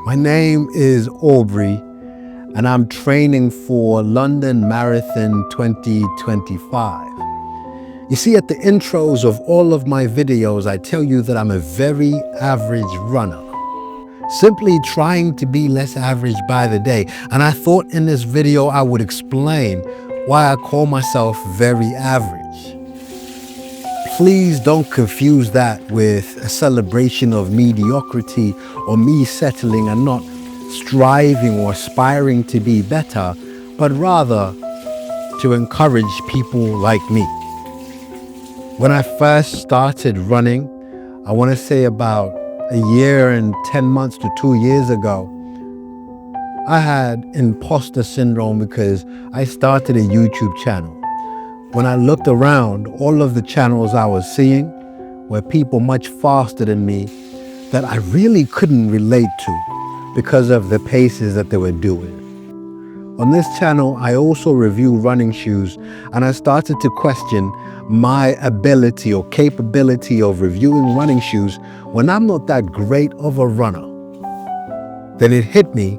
My name is Aubrey, and I'm training for London Marathon 2025. You see, at the intros of all of my videos, I tell you that I'm a very average runner, simply trying to be less average by the day. And I thought in this video I would explain why I call myself very average. Please don't confuse that with a celebration of mediocrity or me settling and not striving or aspiring to be better, but rather to encourage people like me. When I first started running, I want to say about a year and 10 months to 2 years ago, I had imposter syndrome because I started a YouTube channel. When I looked around, all of the channels I was seeing were people much faster than me that I really couldn't relate to because of the paces that they were doing. On this channel, I also review running shoes, and I started to question my ability or capability of reviewing running shoes when I'm not that great of a runner. Then it hit me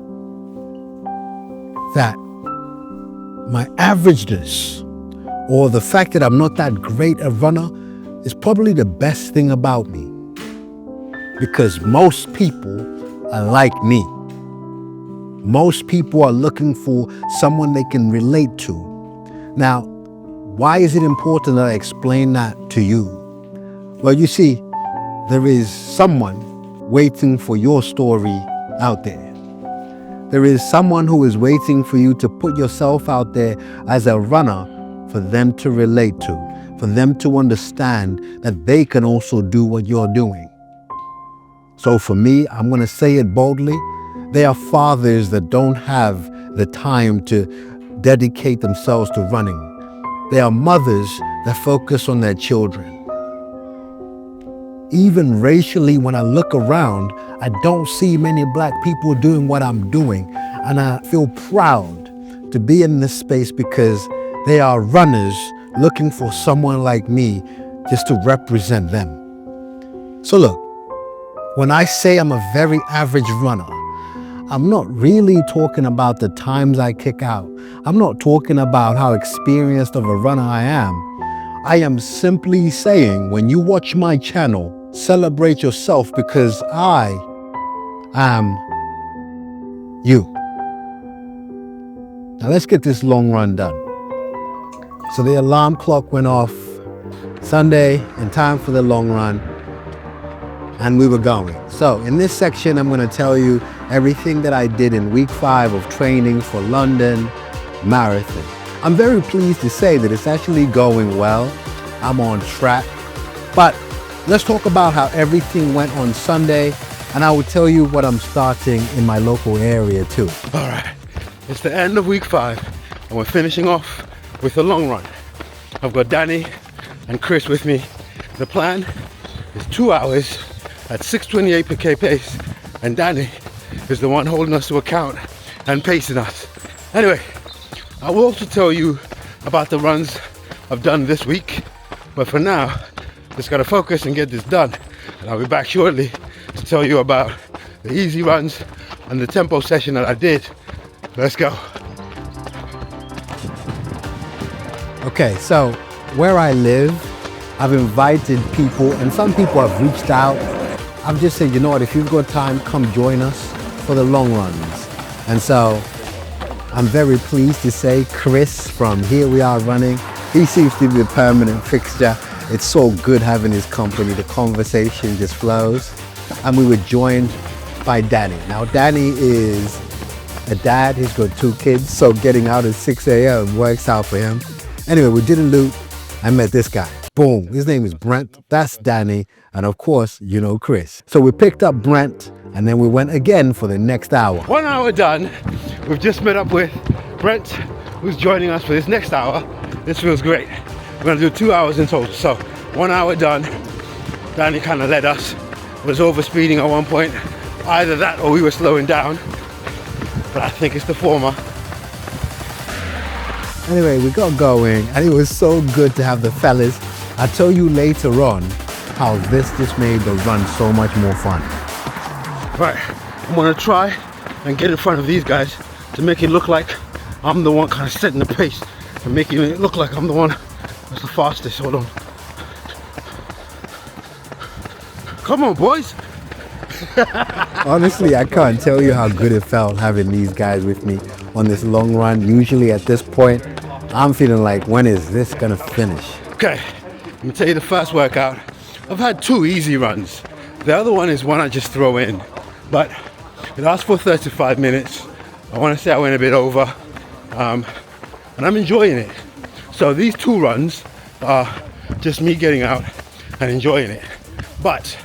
that my averageness, or the fact that I'm not that great a runner, is probably the best thing about me. Because most people are like me. Most people are looking for someone they can relate to. Now, why is it important that I explain that to you? Well, you see, there is someone waiting for your story out there. There is someone who is waiting for you to put yourself out there as a runner for them to relate to, for them to understand that they can also do what you're doing. So for me, I'm going to say it boldly, they are fathers that don't have the time to dedicate themselves to running. They are mothers that focus on their children. Even racially, when I look around, I don't see many black people doing what I'm doing. And I feel proud to be in this space because they are runners looking for someone like me just to represent them. So look, when I say I'm a very average runner, I'm not really talking about the times I kick out. I'm not talking about how experienced of a runner I am. I am simply saying, when you watch my channel, celebrate yourself because I am you. Now let's get this long run done. So the alarm clock went off Sunday in time for the long run, and we were going. So in this section, I'm going to tell you everything that I did in week 5 of training for London Marathon. I'm very pleased to say that it's actually going well. I'm on track. But let's talk about how everything went on Sunday, and I will tell you what I'm starting in my local area too. All right, it's the end of week 5, and we're finishing off with a long run. I've got Danny and Chris with me. The plan is 2 hours at 6:28 per K pace, and Danny is the one holding us to account and pacing us. Anyway, I will also tell you about the runs I've done this week, but for now, just gotta focus and get this done, and I'll be back shortly to tell you about the easy runs and the tempo session that I did. Let's go. Okay, so where I live, I've invited people, and some people have reached out. I'm just saying, you know what, if you've got time, come join us for the long runs. And so I'm very pleased to say Chris from Here We Are Running, he seems to be a permanent fixture. It's so good having his company. The conversation just flows. And we were joined by Danny. Now, Danny is a dad. He's got 2 kids, so getting out at 6 a.m. works out for him. Anyway, we didn't loot. I met this guy. Boom. His name is Brent. That's Danny. And of course, you know Chris. So we picked up Brent, and then we went again for the next hour. 1 hour done. We've just met up with Brent, who's joining us for this next hour. This feels great. We're gonna do 2 hours in total. So 1 hour done. Danny kind of led us. Was over speeding at one point. Either that or we were slowing down. But I think it's the former. Anyway, we got going, and it was so good to have the fellas. I'll tell you later on how this just made the run so much more fun. Right, I'm gonna try and get in front of these guys to make it look like I'm the one kind of setting the pace and making it look like I'm the one that's the fastest. Hold on. Come on, boys. Honestly, I can't tell you how good it felt having these guys with me on this long run. Usually at this point, I'm feeling like, when is this gonna finish? Okay, I'm gonna tell you the first workout. I've had 2 easy runs. The other one is one I just throw in, but it lasts for 35 minutes. I want to say I went a bit over, and I'm enjoying it. So these 2 runs are just me getting out and enjoying it. But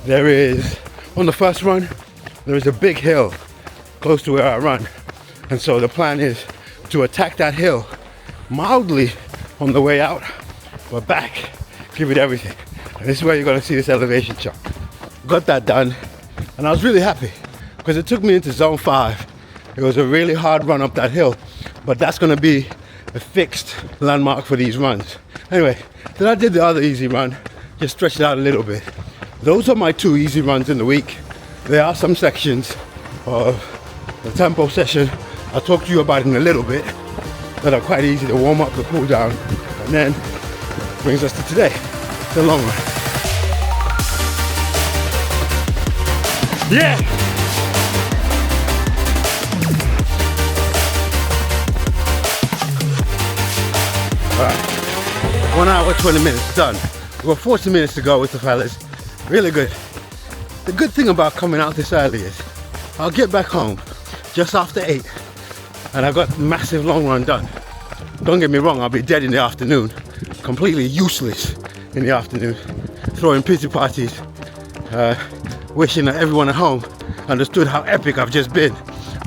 there is, on the first run, there is a big hill close to where I run. And so the plan is to attack that hill mildly on the way out, but back, give it everything. And this is where you're gonna see this elevation chart. Got that done, and I was really happy because it took me into zone 5. It was a really hard run up that hill, but that's gonna be a fixed landmark for these runs. Anyway, then I did the other easy run, just stretched it out a little bit. Those are my 2 easy runs in the week. There are some sections of the tempo session I'll talk to you about in a little bit that are quite easy to warm up, the cool down, and then brings us to today, the long run. Yeah! Alright, 1 hour, 20 minutes done. We've got 40 minutes to go with the fellas. Really good. The good thing about coming out this early is I'll get back home just after 8 and I've got a massive long run done. Don't get me wrong, I'll be dead in the afternoon, completely useless in the afternoon, throwing pity parties, wishing that everyone at home understood how epic I've just been,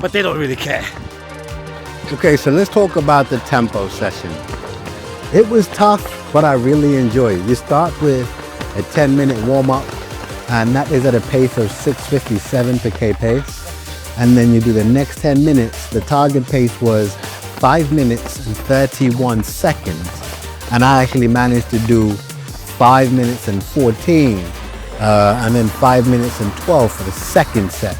but they don't really care. Okay, so let's talk about the tempo session. It was tough, but I really enjoyed it. You start with a 10-minute warm-up, and that is at a pace of 6:57 per K pace. And then you do the next 10 minutes. The target pace was 5 minutes and 31 seconds. And I actually managed to do 5 minutes and 14, and then 5 minutes and 12 for the second set.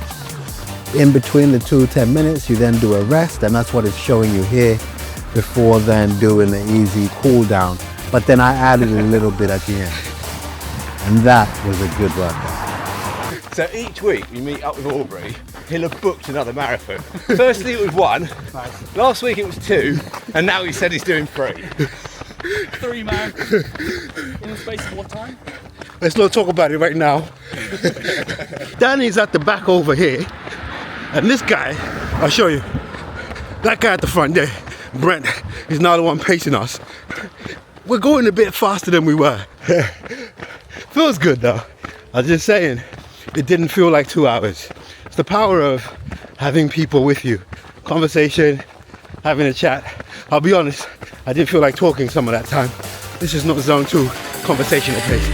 In between the 2 10 minutes, you then do a rest, and that's what it's showing you here, before then doing the easy cool down. But then I added a little bit at the end. And that was a good workout. So each week we meet up with Aubrey, he'll have booked another marathon. Firstly it was 1, last week it was 2, and now he said he's doing 3. 3 marathons in the space of what time? Let's not talk about it right now. Danny's at the back over here, and this guy, I'll show you, that guy at the front there, Brent, is now the one pacing us. We're going a bit faster than we were. Feels good though. I was just saying, it didn't feel like 2 hours. It's the power of having people with you. Conversation, having a chat. I'll be honest, I didn't feel like talking some of that time. This is not zone 2 conversational pace.